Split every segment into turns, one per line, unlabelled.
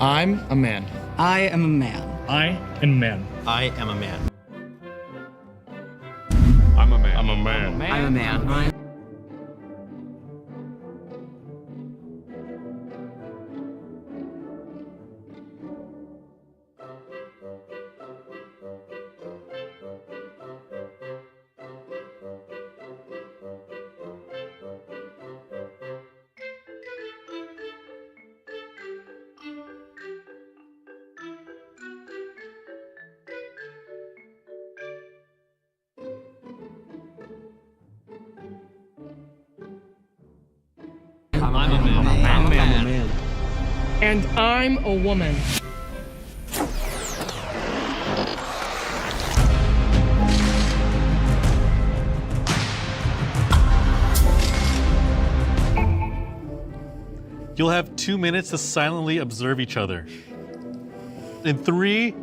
I'm a man.
I am a man.
I am a man.
I am a man.
I'm a man.
I'm a man.
I'm a man. I'm a man.
And I'm a woman.
You'll have 2 minutes to silently observe each other. In 3,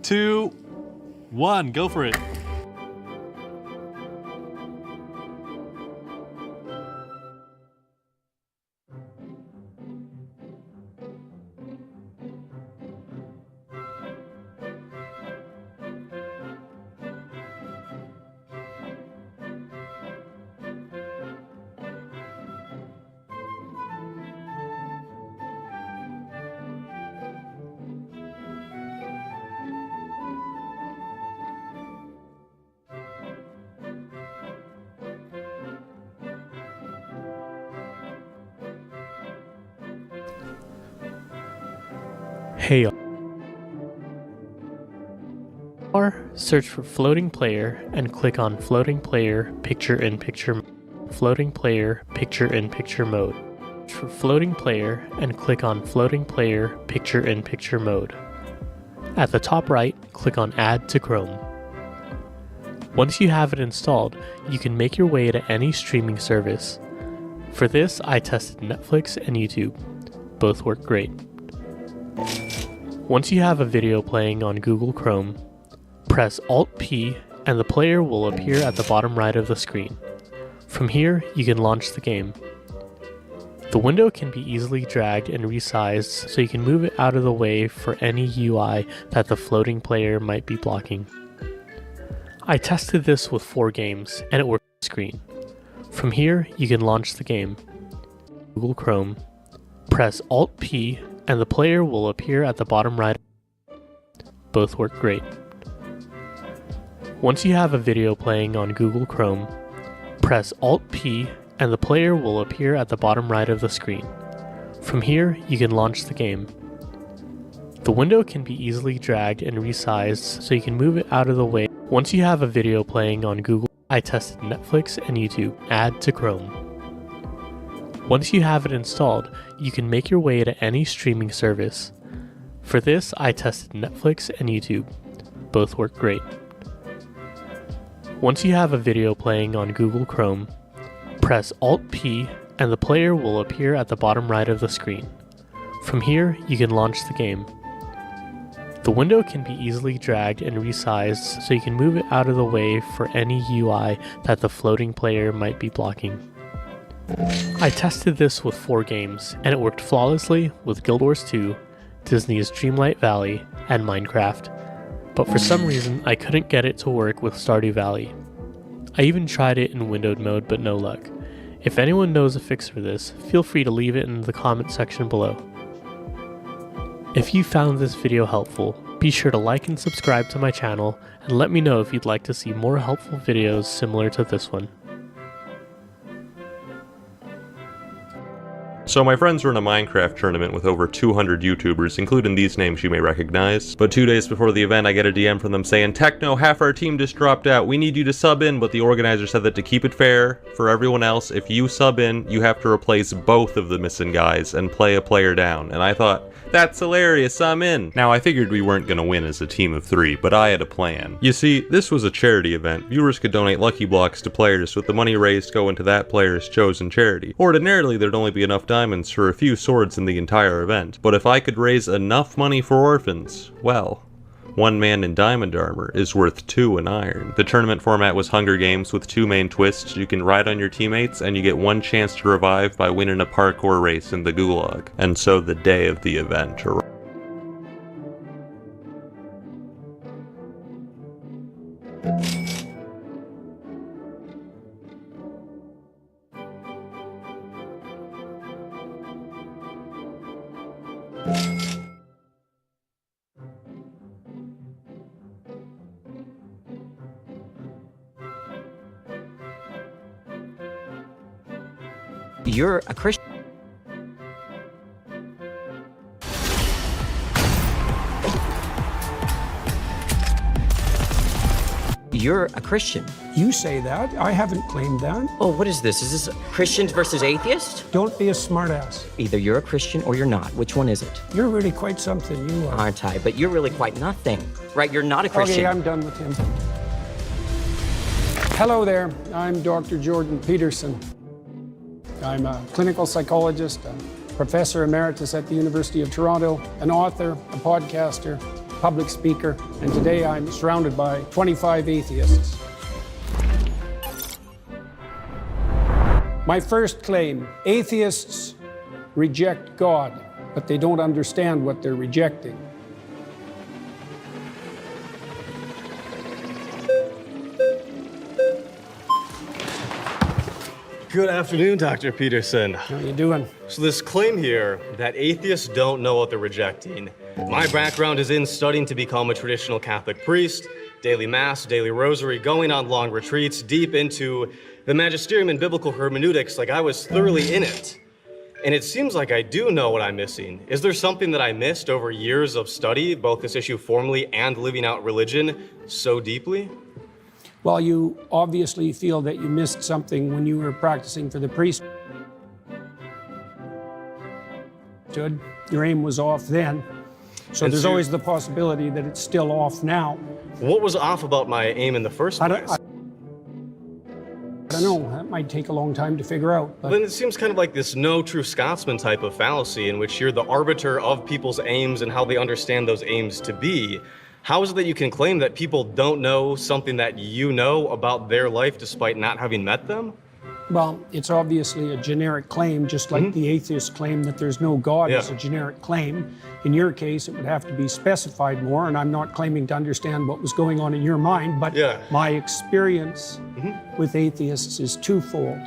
2, 1, go for it.
Hey, search for floating player and click on floating player picture-in-picture. Floating player picture-in-picture mode. For floating player and click on floating player picture-in-picture mode. At the top right, click on Add to Chrome. Once you have it installed, you can make your way to any streaming service. For this, I tested Netflix and YouTube. Both work great. Once you have a video playing on Google Chrome, press Alt-P and the player will appear at the bottom right of the screen. From here, you can launch the game. The window can be easily dragged and resized so you can move it out of the way for any UI that the floating player might be blocking. I tested this with 4 games and it worked on the screen. From here, you can launch the game. Google Chrome, press Alt-P and the player will appear at the bottom right. Both work great. Once you have a video playing on Google Chrome, press Alt-P and the player will appear at the bottom right of the screen. From here, you can launch the game. The window can be easily dragged and resized so you can move it out of the way. Once you have a video playing on Google, I tested Netflix and YouTube. Add to Chrome. Once you have it installed, you can make your way to any streaming service. For this, I tested Netflix and YouTube. Both work great. Once you have a video playing on Google Chrome, press Alt-P and the player will appear at the bottom right of the screen. From here, you can launch the game. The window can be easily dragged and resized so you can move it out of the way for any UI that the floating player might be blocking. I tested this with 4 games, and it worked flawlessly with Guild Wars 2, Disney's Dreamlight Valley, and Minecraft, but for some reason I couldn't get it to work with Stardew Valley. I even tried it in windowed mode, but no luck. If anyone knows a fix for this, feel free to leave it in the comment section below. If you found this video helpful, be sure to like and subscribe to my channel, and let me know if you'd like to see more helpful videos similar to this one.
So my friends run a Minecraft tournament with over 200 YouTubers, including these names you may recognize. But 2 days before the event, I get a DM from them saying, "Techno, half our team just dropped out. We need you to sub in," but the organizer said that to keep it fair for everyone else, if you sub in, you have to replace both of the missing guys and play a player down. And I thought, that's hilarious, I'm in. Now I figured we weren't gonna win as a team of 3, but I had a plan. You see, this was a charity event. Viewers could donate lucky blocks to players, with the money raised go into that player's chosen charity. Ordinarily, there'd only be enough diamonds for a few swords in the entire event, but if I could raise enough money for orphans, well, 1 man in diamond armor is worth 2 in iron. The tournament format was Hunger Games with 2 main twists. You can ride on your teammates, and you get 1 chance to revive by winning a parkour race in the Gulag. And so the day of the event arrived.
You're a Christian. You're a Christian.
You say that. I haven't claimed that.
Oh, what is this? Is this Christians versus atheists?
Don't be a smartass.
Either you're a Christian or you're not. Which one is it?
You're really quite something, you are.
Aren't I? But you're really quite nothing. Right, you're not a Christian.
Okay, I'm done with him. Hello there. I'm Dr. Jordan Peterson. I'm a clinical psychologist, a professor emeritus at the University of Toronto, an author, a podcaster, public speaker, and today I'm surrounded by 25 atheists. My first claim, atheists reject God, but they don't understand what they're rejecting.
Good afternoon, Dr. Peterson.
How you doing?
So this claim here that atheists don't know what they're rejecting. My background is in studying to become a traditional Catholic priest, daily mass, daily rosary, going on long retreats, deep into the magisterium and biblical hermeneutics, like I was thoroughly in it. And it seems like I do know what I'm missing. Is there something that I missed over years of study, both this issue formally and living out religion so deeply?
Well, you obviously feel that you missed something when you were practicing for the priesthood. Your aim was off then. So
And
there's
so-
always the possibility that it's still off now.
What was off about my aim in the first
I
place?
don't know, that might take a long time to figure out. But
Then it seems kind of like this no true Scotsman type of fallacy in which you're the arbiter of people's aims and how they understand those aims to be. How is it that you can claim that people don't know something that you know about their life despite not having met them?
well, it's obviously a generic claim, just like the atheists claim that there's no God is a generic claim. In your case, it would have to be specified more, and I'm not claiming to understand what was going on in your mind, but my experience with atheists is twofold,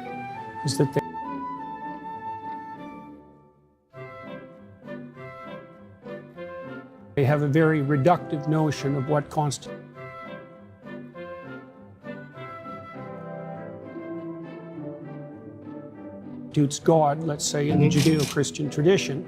is that they have a very reductive notion of what constitutes God, let's say, in the Judeo-Christian tradition.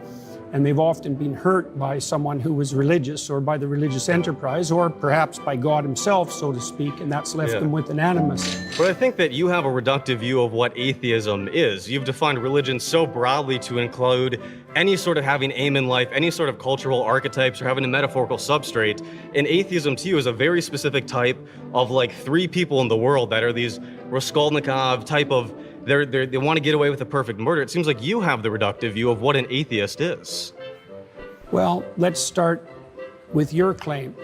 And they've often been hurt by someone who was religious or by the religious enterprise or perhaps by God himself, so to speak, and that's left them with an animus.
But I think that you have a reductive view of what atheism is. You've defined religion so broadly to include any sort of having aim in life, any sort of cultural archetypes or having a metaphorical substrate. And atheism to you is a very specific type of like three people in the world that are these Raskolnikov type of they want to get away with a perfect murder. It seems like you have the reductive view of what an atheist is.
Well, let's start with your claim.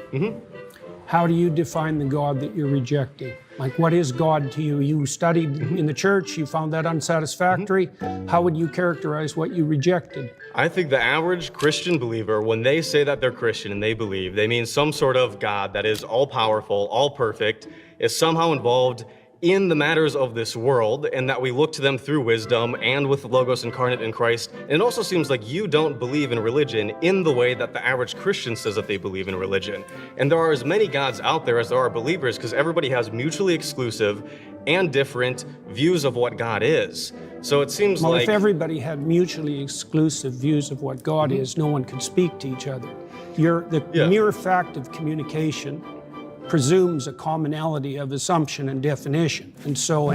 How do you define the God that you're rejecting? Like, what is God to you? You studied in the church, you found that unsatisfactory. How would you characterize what you rejected?
I think the average Christian believer, when they say that they're Christian and they believe, they mean some sort of God that is all-powerful, all-perfect, is somehow involved in the matters of this world, and that we look to them through wisdom and with the Logos incarnate in Christ. And it also seems like you don't believe in religion in the way that the average Christian says that they believe in religion. And there are as many gods out there as there are believers, because everybody has mutually exclusive and different views of what God is. So it seems
Well,
like
if everybody had mutually exclusive views of what God is, no one could speak to each other. The mere fact of communication presumes a commonality of assumption and definition. And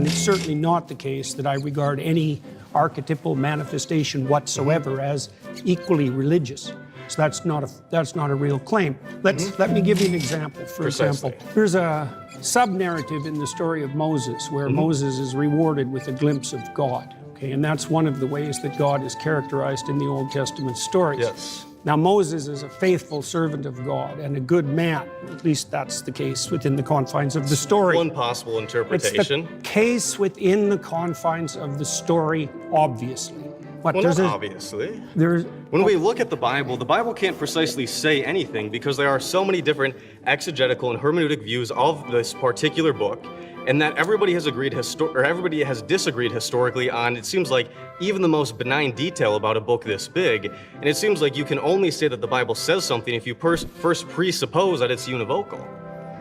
it's certainly not the case that I regard any archetypal manifestation whatsoever as equally religious. So that's not a real claim. Let me give you an example. For example, there's a sub-narrative in the story of Moses where Moses is rewarded with a glimpse of God. Okay, and that's one of the ways that God is characterized in the Old Testament stories.
Yes.
Now, Moses is a faithful servant of God and a good man. At least that's the case within the confines of the story.
one possible interpretation.
It's the case within the confines of the story, obviously. But
Well, not obviously. When we look at the Bible can't precisely say anything because there are so many different exegetical and hermeneutic views of this particular book, and that everybody has everybody has disagreed historically on, it seems like, even the most benign detail about a book this big. And it seems like you can only say that the Bible says something if you first presuppose that it's univocal.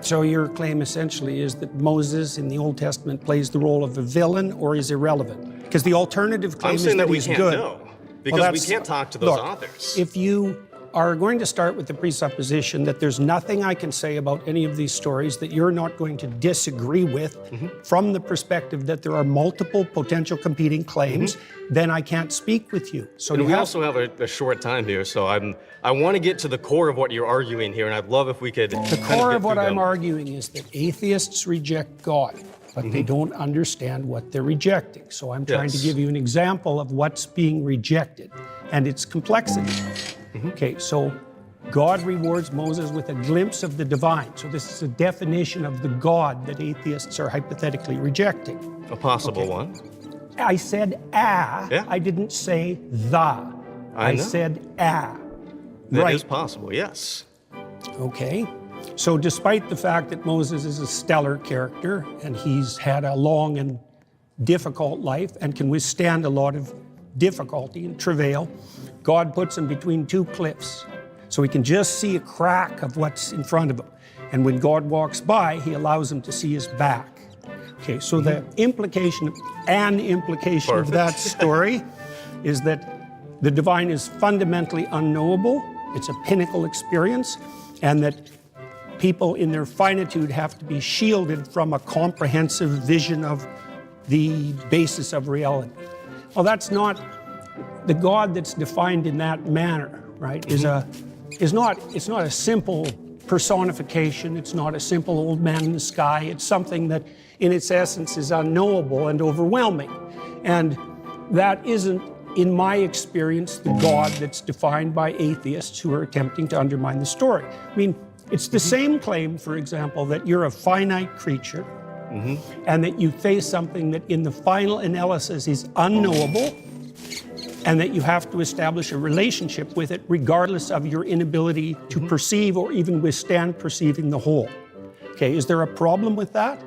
So your claim essentially is that Moses in the Old Testament plays the role of a villain or is irrelevant? Because the alternative claim
I'm
is
saying that we
he's
can't
good.
know, because we can't talk to those authors.
If you are going to start with the presupposition that there's nothing I can say about any of these stories that you're not going to disagree with from the perspective that there are multiple potential competing claims, then I can't speak with you. So
And
you
we
have-
also have a short time here, so I want to get to the core of what you're arguing here, and I'd love if we could.
The core of what I'm arguing is that atheists reject God, but they don't understand what they're rejecting. So I'm trying to
Yes.
give you an example of what's being rejected and its complexity. Okay, so God rewards Moses with a glimpse of the divine. So this is a definition of the God that atheists are hypothetically rejecting.
A possible one.
I said
Yeah.
I didn't say the.
I know.
said a.
That is
Right.
possible, yes.
Okay. So despite the fact that Moses is a stellar character and he's had a long and difficult life and can withstand a lot of difficulty and travail, God puts him between two cliffs. So he can just see a crack of what's in front of him. And when God walks by, he allows him to see his back. Okay, so the implication of that story is that the divine is fundamentally unknowable. It's a pinnacle experience, and that people in their finitude have to be shielded from a comprehensive vision of the basis of reality. Well, that's not the God that's defined in that manner, right? It's not a simple personification. It's not a simple old man in the sky. It's something that, in its essence, is unknowable and overwhelming, and that isn't, in my experience, the God that's defined by atheists who are attempting to undermine the story. I mean, it's the same claim, for example, that you're a finite creature and that you face something that in the final analysis is unknowable, and that you have to establish a relationship with it regardless of your inability to perceive or even withstand perceiving the whole. Okay, is there a problem with that?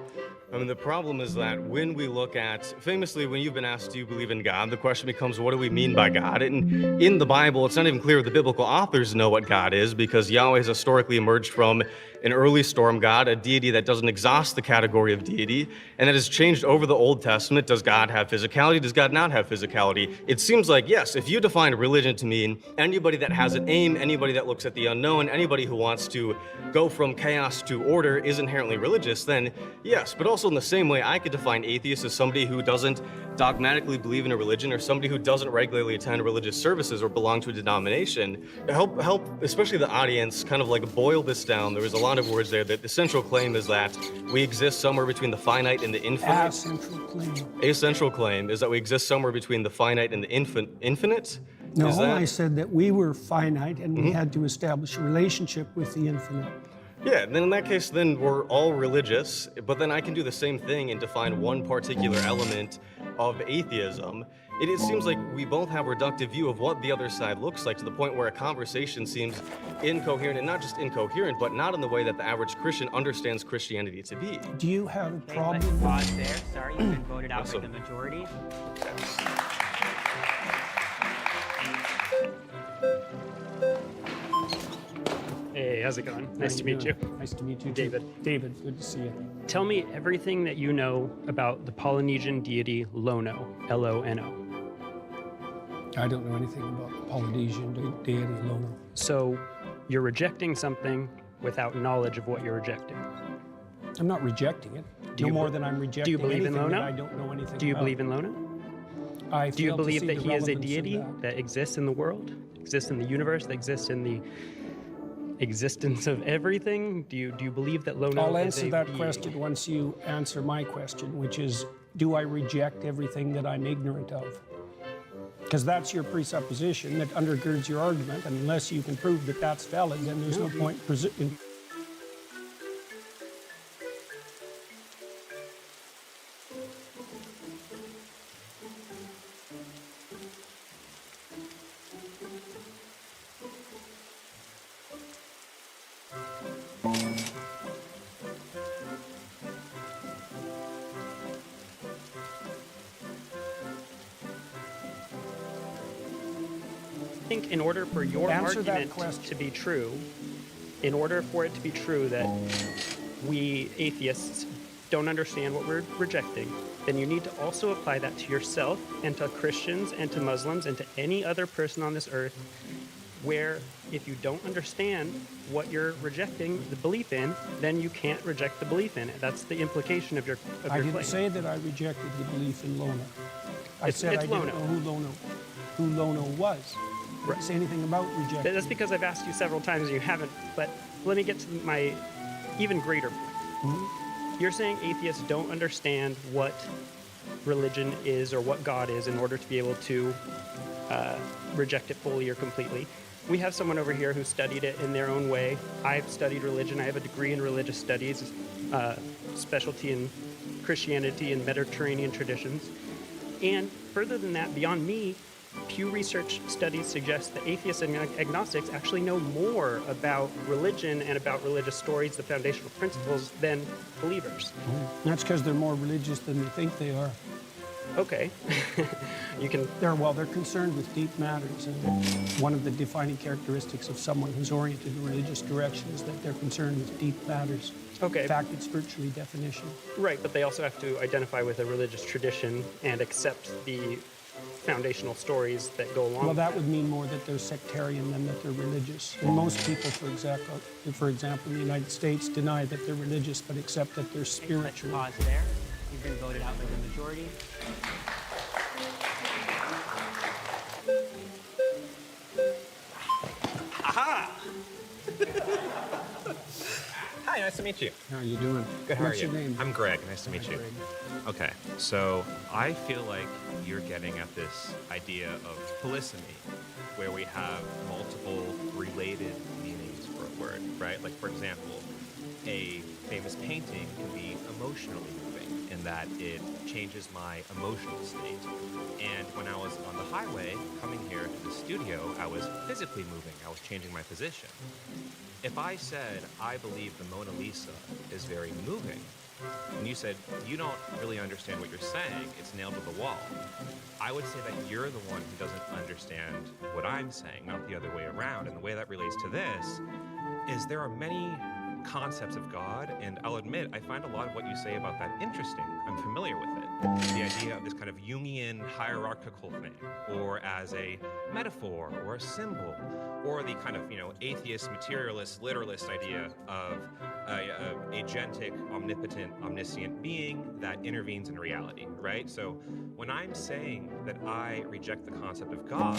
I mean, the problem is that when we look at, famously, when you've been asked, do you believe in God? The question becomes, what do we mean by God? And in the Bible, it's not even clear the biblical authors know what God is, because Yahweh has historically emerged from an early storm god, a deity that doesn't exhaust the category of deity, and that has changed over the Old Testament. Does God have physicality? Does God not have physicality? It seems like, yes, if you define religion to mean anybody that has an aim, anybody that looks at the unknown, anybody who wants to go from chaos to order is inherently religious, then yes. But also in the same way, I could define atheist as somebody who doesn't dogmatically believe in a religion, or somebody who doesn't regularly attend religious services or belong to a denomination. To help especially the audience kind of like boil this down, there was a lot of words there. That the central claim is that we exist somewhere between the finite and the infinite. A central claim is that we exist somewhere between the finite and the infinite.
No,
Is that-
I said that we were finite and we had to establish a relationship with the infinite.
Yeah, then in that case, then we're all religious, but then I can do the same thing and define one particular element of atheism. It seems like we both have a reductive view of what the other side looks like, to the point where a conversation seems incoherent, and not just incoherent, but not in the way that the average Christian understands Christianity to be.
Do you have a
Okay,
problem?
let's pause there. Sorry, you've been voted out by
Awesome.
the majority.
Hey, how's it going? Nice to meet you.
Nice to meet you,
David.
David, good to see you.
Tell me everything that you know about the Polynesian deity Lono, L-O-N-O.
I don't know anything about the Polynesian deity Lono.
So you're rejecting something without knowledge of what you're rejecting.
I'm not rejecting it.
Do
No
you-
more than I'm rejecting
believe in
anything that
Lono?
I don't know anything
Do you
about.
believe in Lono?
I
Do you
fail to
believe
see
that
the
he is a
relevance of
deity that exists in the world, exists in the universe, that exists in the existence of everything? Do you believe that Lono
I'll
is
answer
a
that
being?
question once you answer my question, which is, do I reject everything that I'm ignorant of? Because that's your presupposition that undergirds your argument, and unless you can prove that that's valid, then there's no point in.
I think in order for your
Answer that
argument
question.
to be true, in order for it to be true that we atheists don't understand what we're rejecting, then you need to also apply that to yourself and to Christians and to Muslims and to any other person on this earth where if you don't understand what you're rejecting the belief in, then you can't reject the belief in it. That's the implication of your
I
your
didn't
claim.
say that I rejected the belief in Lono. I
It's
said I didn't
Lono.
know who Lono was. I didn't say anything about rejecting.
That's because I've asked you several times and you haven't. But let me get to my even greater point.
Mm-hmm.
You're saying atheists don't understand what religion is or what God is in order to be able to reject it fully or completely. We have someone over here who studied it in their own way. I've studied religion. I have a degree in religious studies, specialty in Christianity and Mediterranean traditions. And further than that, beyond me, Pew Research studies suggest that atheists and agnostics actually know more about religion and about religious stories, the foundational principles, than believers.
That's because they're more religious than they think they are.
Okay. You can.
They're concerned with deep matters, and one of the defining characteristics of someone who's oriented in a religious direction is that they're concerned with deep matters.
Okay.
In fact, it's virtually definition.
Right, but they also have to identify with a religious tradition and accept the foundational stories that go along.
Well, that would mean more that they're sectarian than that they're religious. And most people, for example, in the United States, deny that they're religious but accept that they're spiritual.
Pause there. You've been voted out by the majority.
Aha! Hi, nice to meet you.
How are you doing?
Good, how
What's
are you?
your name?
I'm Greg, nice to meet
Hi,
you.
Greg.
Okay, so I feel like you're getting at this idea of polysemy, where we have multiple related meanings for a word, right? Like, for example, a famous painting can be emotionally moving in that it changes my emotional state. And when I was on the highway coming here to the studio, I was physically moving. I was changing my position. If I said, I believe the Mona Lisa is very moving, and you said, you don't really understand what you're saying, it's nailed to the wall, I would say that you're the one who doesn't understand what I'm saying, not the other way around. And the way that relates to this is there are many concepts of God, and I'll admit, I find a lot of what you say about that interesting. I'm familiar with it. The idea of this kind of Jungian hierarchical thing, or as a metaphor, or a symbol, or the kind of, atheist, materialist, literalist idea of a agentic, omnipotent, omniscient being that intervenes in reality, right? So when I'm saying that I reject the concept of God,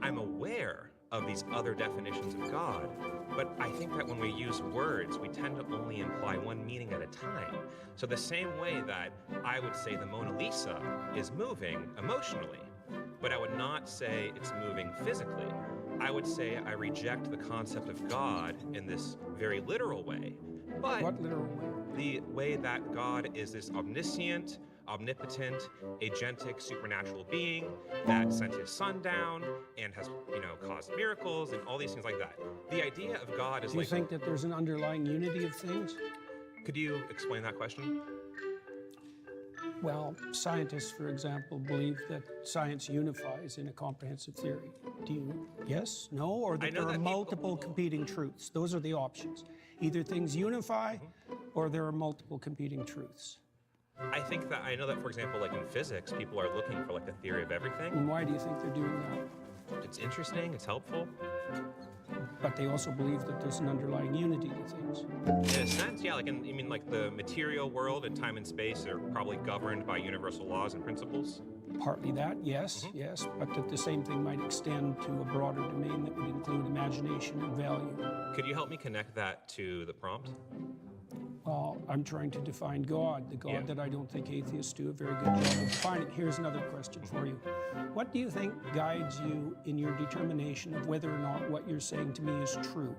I'm aware of these other definitions of God, but I think that when we use words, we tend to only imply one meaning at a time. So the same way that I would say the Mona Lisa is moving emotionally, but I would not say it's moving physically. I would say I reject the concept of God in this very literal way. But
What literal way?
the way that God is this omniscient, omnipotent, agentic, supernatural being that sent his son down and has, caused miracles and all these things like that. The idea of God is
Do you
like...
think that there's an underlying unity of things?
Could you explain that question?
Well, scientists, for example, believe that science unifies in a comprehensive theory. Do you? Yes? No? Or
I
that
know
there are
that people-
multiple competing truths? Those are the options. Either things unify or there are multiple competing truths.
I know that, for example, like in physics, people are looking for like the theory of everything.
And why do you think they're doing that?
It's interesting, it's helpful.
But they also believe that there's an underlying unity to things.
In a sense, yeah, like the material world and time and space are probably governed by universal laws and principles.
Partly that, yes, yes, but that the same thing might extend to a broader domain that would include imagination and value.
Could you help me connect that to the prompt?
Well, I'm trying to define God, the God
Yeah.
that I don't think atheists do a very good job of defining. Here's another question for you. What do you think guides you in your determination of whether or not what you're saying to me is true?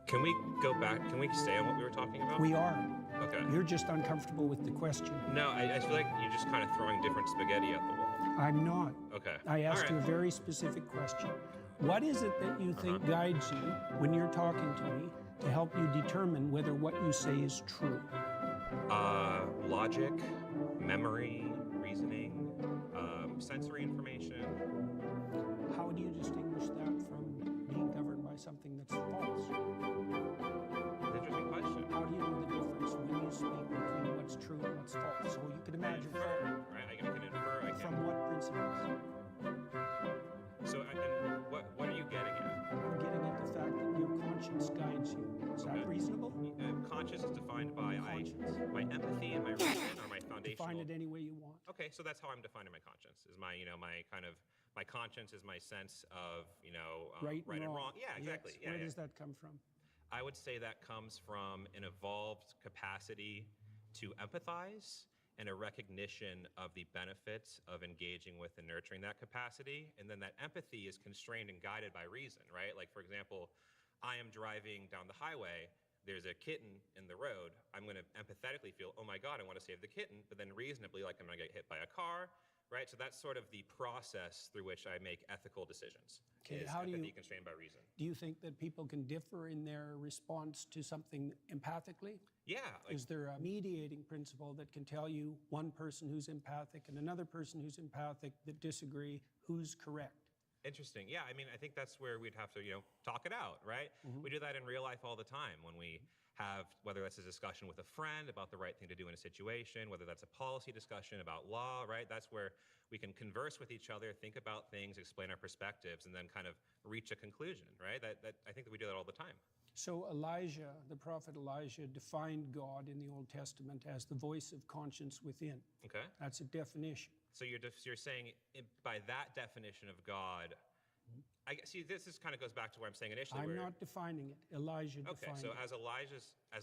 Can we go back? Can we stay on what we were talking about?
We are.
Okay.
You're just uncomfortable with the question.
No, I feel like you're just kind of throwing different spaghetti at the wall.
I'm not.
Okay.
I asked
All
you a
right.
very specific question. What is it that you think guides you when you're talking to me to help you determine whether what you say is true?
Logic, memory, reasoning, sensory information.
How do you distinguish that from being governed by something that's false?
Interesting question.
How do you know the difference when you speak between what's true and what's false? So you could imagine
Infer, right? I can infer. I can.
from what principles?
So, and what are you defined by
Conscience.
my empathy and my reason, or my foundational.
Define it any way you want.
Okay, so that's how I'm defining my conscience. Is my my conscience is my sense of
Right
and wrong. Yeah, exactly.
Yes.
Yeah,
Where
yeah.
does that come from?
I would say that comes from an evolved capacity to empathize and a recognition of the benefits of engaging with and nurturing that capacity. And then that empathy is constrained and guided by reason, right? Like, for example, I am driving down the highway, there's a kitten in the road. I'm going to empathetically feel, oh my God, I want to save the kitten, but then reasonably, like, I'm going to get hit by a car, right? So that's sort of the process through which I make ethical decisions.
Okay,
is
how do
empathy
you-
constrained by reason.
Do you think that people can differ in their response to something empathically?
Yeah. Like,
Is there a mediating principle that can tell you one person who's empathic and another person who's empathic that disagree, who's correct?
interesting. Yeah, I mean, I think that's where we'd have to, talk it out, right? We do that in real life all the time when we have, whether that's a discussion with a friend about the right thing to do in a situation, whether that's a policy discussion about law, right? That's where we can converse with each other, think about things, explain our perspectives, and then kind of reach a conclusion, right? That I think that we do that all the time.
So Elijah, the prophet Elijah, defined God in the Old Testament as the voice of conscience within.
Okay.
That's a definition.
So you're saying by that definition of God, I guess, see, this kind of goes back to what I'm saying initially.
I'm not defining it. Elijah
Okay,
defined
so
it.
as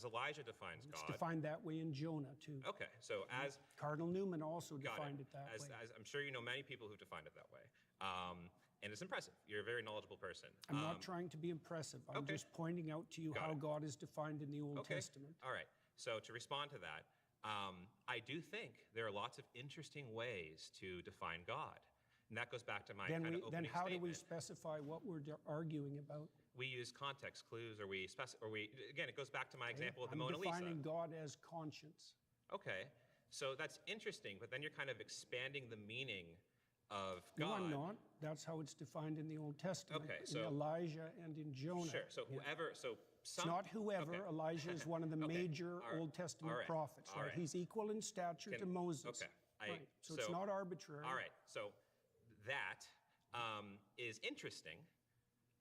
Elijah defines
It's
God.
defined that way in Jonah, too.
Okay, so as
Cardinal Newman also
got
defined it that way.
as I'm sure you know many people who've defined it that way, and it's impressive. You're a very knowledgeable person.
I'm not trying to be impressive. I'm
okay.
just pointing out to you
Got
how
it.
God is defined in the Old
Okay.
Testament.
All right. So to respond to that, I do think there are lots of interesting ways to define God. And that goes back to my kind of opening
Then how do we
statement.
specify what we're arguing about?
We use context clues, or again, it goes back to my example of the
I'm
Mona Lisa.
defining God as conscience.
Okay, so that's interesting, but then you're kind of expanding the meaning of
No,
God.
I'm not. That's how it's defined in the Old Testament,
Okay,
in
so-
Elijah and in Jonah.
Sure. So whoever, so
It's not whoever.
Okay.
Elijah is one of the
Okay.
major
All right.
Old Testament
All right.
prophets.
All
Right?
right.
He's equal in stature to Moses.
Okay.
Right. So it's not arbitrary.
All right. So that is interesting,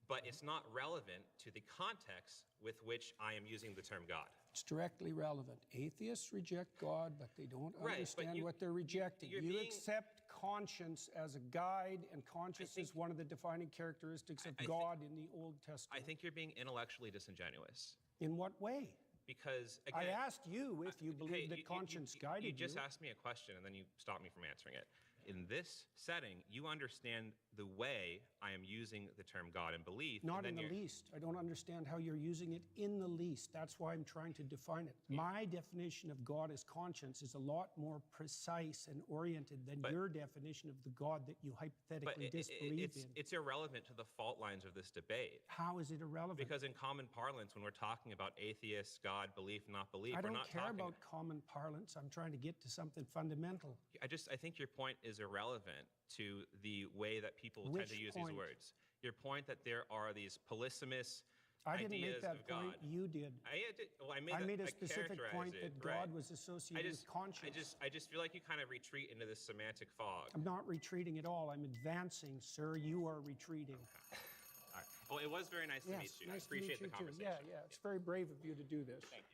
but it's not relevant to the context with which I am using the term God.
It's directly relevant. Atheists reject God, but they don't
Right, but
understand what they're rejecting.
you're
You
being-
accept conscience as a guide, and conscience is one of the defining characteristics of God in the Old Testament.
I think you're being intellectually disingenuous
In what way?
because again,
I asked you if you believe that conscience guided you.
You just asked me a question and then you stopped me from answering it. In this setting, you understand the way I am using the term God and belief.
Not
and
in
then
the
you're-
least. I don't understand how you're using it in the least. That's why I'm trying to define it. My definition of God as conscience is a lot more precise and oriented than your definition of the God that you
But
hypothetically disbelieve in.
it's irrelevant to the fault lines of this debate.
How is it irrelevant?
Because in common parlance, when we're talking about atheists, God, belief, not belief,
I
we're
don't
not
care
talking.
about common parlance. I'm trying to get to something fundamental.
I think your point is irrelevant to the way that people tend
Which
to use
point?
these words. Your point that there are these polysemous
I didn't make
ideas
that
of
point.
God.
You did.
I did. Well, I made,
I made a
I
specific
characterized
point
it,
that God
right.
was associated with conscience.
I just feel like you kind of retreat into this semantic fog.
I'm not retreating at all. I'm advancing, sir. You are retreating.
All right. Well, it was very nice to meet you.
Nice
I appreciate
to
the
meet you too.
conversation.
Yeah. It's very brave of you to do this.
Thank you.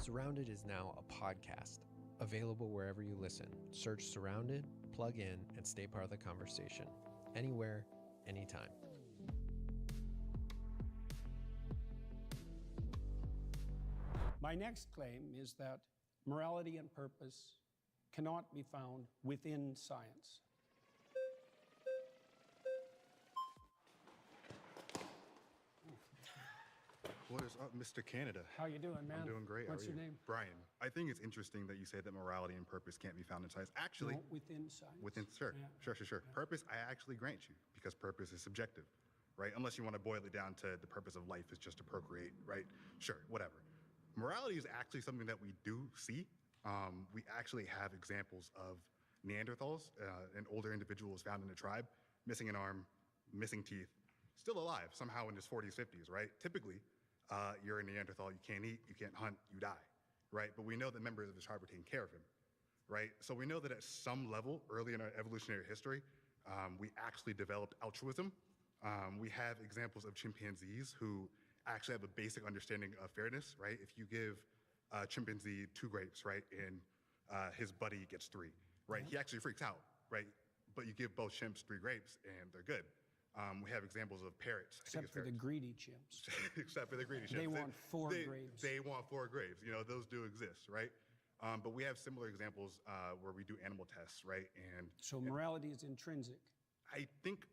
Surrounded is now a podcast, available wherever you listen. Search Surrounded, plug in, and stay part of the conversation. Anywhere, anytime.
My next claim is that morality and purpose cannot be found within science.
What is up, Mr. Canada?
How you doing, man?
I'm doing great.
What's
How are
your
you?
name?
Brian. I think it's interesting that you say that morality and purpose can't be found in science. Actually,
No, within science.
sure.
Yeah.
Purpose, I actually grant you, because purpose is subjective, right? Unless you want to boil it down to the purpose of life is just to procreate, right? Sure, whatever. Morality is actually something that we do see. We actually have examples of Neanderthals, an older individual was found in a tribe, missing an arm, missing teeth, still alive somehow in his 40s, 50s, right? Typically, you're a Neanderthal, you can't eat, you can't hunt, you die, right? But we know that members of his tribe were taking care of him, right? So we know that at some level, early in our evolutionary history, we actually developed altruism. We have examples of chimpanzees who actually have a basic understanding of fairness, right? If you give a chimpanzee 2 grapes, right, and his buddy gets 3, right? He actually freaks out, right? But you give both chimps 3 grapes and they're good. We have examples of parrots.
Except for the greedy chimps.
Except for the greedy chimps.
They want 4 grapes.
They want 4 grapes. You know, those do exist, right? But we have similar examples where we do animal tests, right? And
so morality is intrinsic.
I think